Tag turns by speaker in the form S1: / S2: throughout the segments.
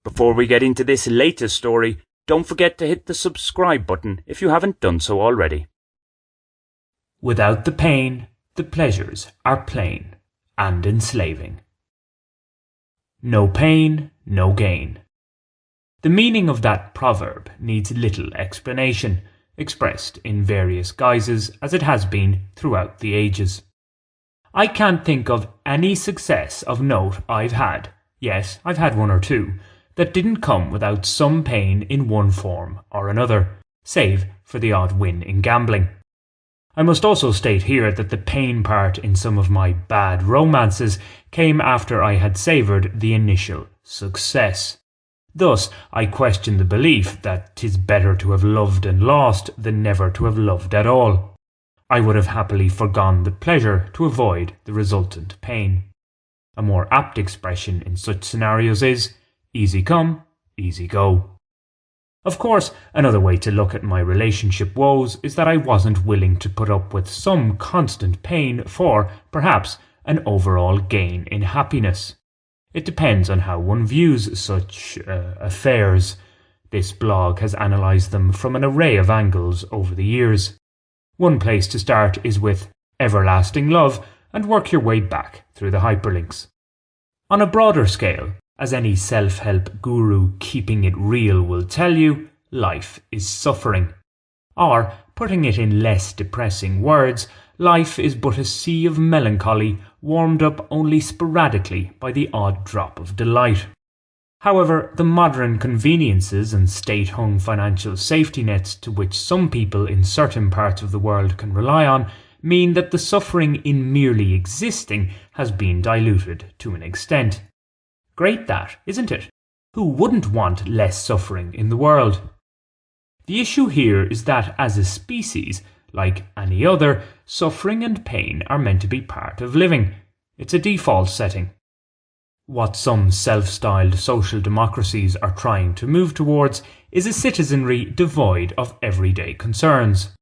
S1: Before we get into this latest story, don't forget to hit the subscribe button if you haven't done so already. Without the pain, the pleasures are plain and enslaving. No pain, no gain. The meaning of that proverb needs little explanation, expressed in various guises as it has been throughout the ages. I can't think of any success of note I've had, yes, I've had one or two, that didn't come without some pain in one form or another, save for the odd win in gambling. I must also state here that the pain part in some of my bad romances came after I had savoured the initial success. Thus, I question the belief that 'tis better to have loved and lost than never to have loved at all. I would have happily forgone the pleasure to avoid the resultant pain. A more apt expression in such scenarios is, easy come, easy go. Of course, another way to look at my relationship woes is that I wasn't willing to put up with some constant pain for, perhaps, an overall gain in happiness. It depends on how one views such affairs. This blog has analysed them from an array of angles over the years. One place to start is with everlasting love and work your way back through the hyperlinks. On a broader scale, as any self-help guru keeping it real will tell you, life is suffering. Or, putting it in less depressing words, life is but a sea of melancholy warmed up only sporadically by the odd drop of delight. However, the modern conveniences and state-hung financial safety nets to which some people in certain parts of the world can rely on mean that the suffering in merely existing has been diluted to an extent. Great that, isn't it? Who wouldn't want less suffering in the world? The issue here is that as a species, like any other, suffering and pain are meant to be part of living. It's a default setting. What some self-styled social democracies are trying to move towards is a citizenry devoid of everyday concerns.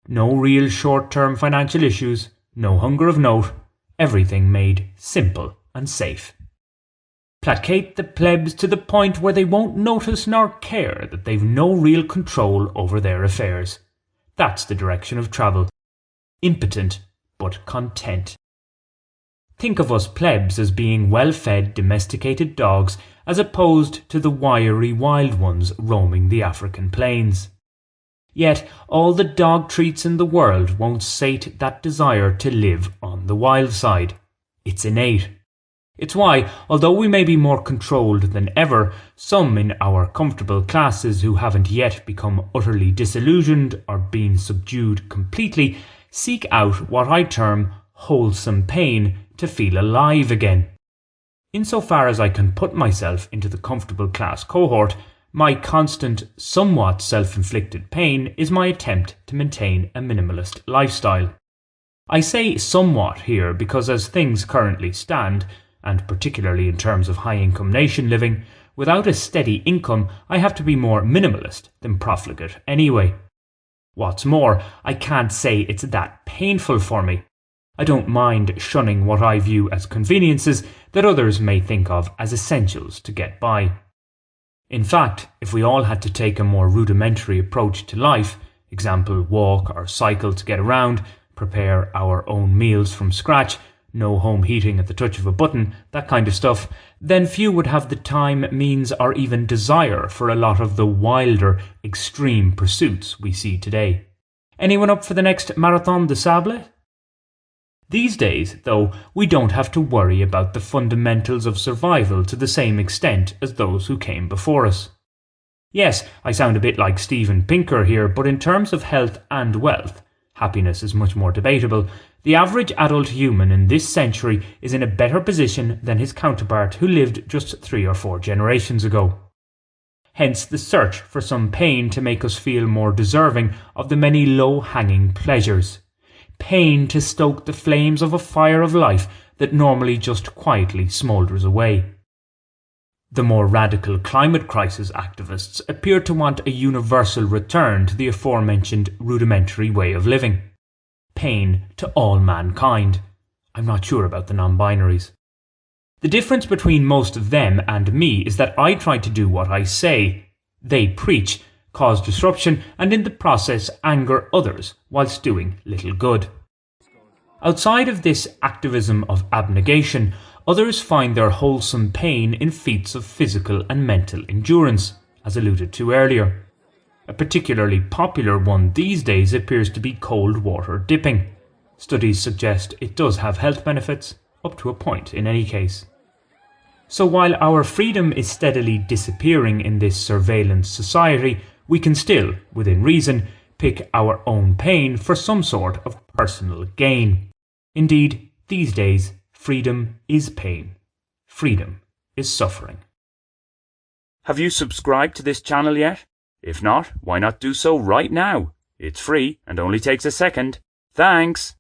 S1: No real short-term financial issues, no hunger of note, everything made simple and safe. Placate the plebs to the point where they won't notice nor care that they've no real control over their affairs. That's the direction of travel. Impotent, but content. Think of us plebs as being well-fed domesticated dogs as opposed to the wiry wild ones roaming the African plains. Yet all the dog treats in the world won't sate that desire to live on the wild side. It's innate. It's why, although we may be more controlled than ever, some in our comfortable classes who haven't yet become utterly disillusioned or been subdued completely seek out what I term wholesome pain to feel alive again. Insofar as I can put myself into the comfortable class cohort, my constant, somewhat self-inflicted pain is my attempt to maintain a minimalist lifestyle. I say somewhat here because as things currently stand, and particularly in terms of high-income nation living, without a steady income I have to be more minimalist than profligate anyway. What's more, I can't say it's that painful for me. I don't mind shunning what I view as conveniences that others may think of as essentials to get by. In fact, if we all had to take a more rudimentary approach to life, example walk or cycle to get around, prepare our own meals from scratch, no home heating at the touch of a button, that kind of stuff, then few would have the time, means or even desire for a lot of the wilder, extreme pursuits we see today. Anyone up for the next Marathon des Sables? These days, though, we don't have to worry about the fundamentals of survival to the same extent as those who came before us. Yes, I sound a bit like Steven Pinker here, but in terms of health and wealth, happiness is much more debatable, the average adult human in this century is in a better position than his counterpart who lived just 3 or 4 generations ago. Hence the search for some pain to make us feel more deserving of the many low-hanging pleasures. Pain to stoke the flames of a fire of life that normally just quietly smoulders away. The more radical climate crisis activists appear to want a universal return to the aforementioned rudimentary way of living. Pain to all mankind. I'm not sure about the non-binaries. The difference between most of them and me is that I try to do what I say. They preach, cause disruption, and in the process anger others whilst doing little good. Outside of this activism of abnegation, others find their wholesome pain in feats of physical and mental endurance, as alluded to earlier. A particularly popular one these days appears to be cold water dipping. Studies suggest it does have health benefits, up to a point in any case. So while our freedom is steadily disappearing in this surveillance society, we can still, within reason, pick our own pain for some sort of personal gain. Indeed, these days, freedom is pain. Freedom is suffering. Have you subscribed to this channel yet? If not, why not do so right now? It's free and only takes a second. Thanks!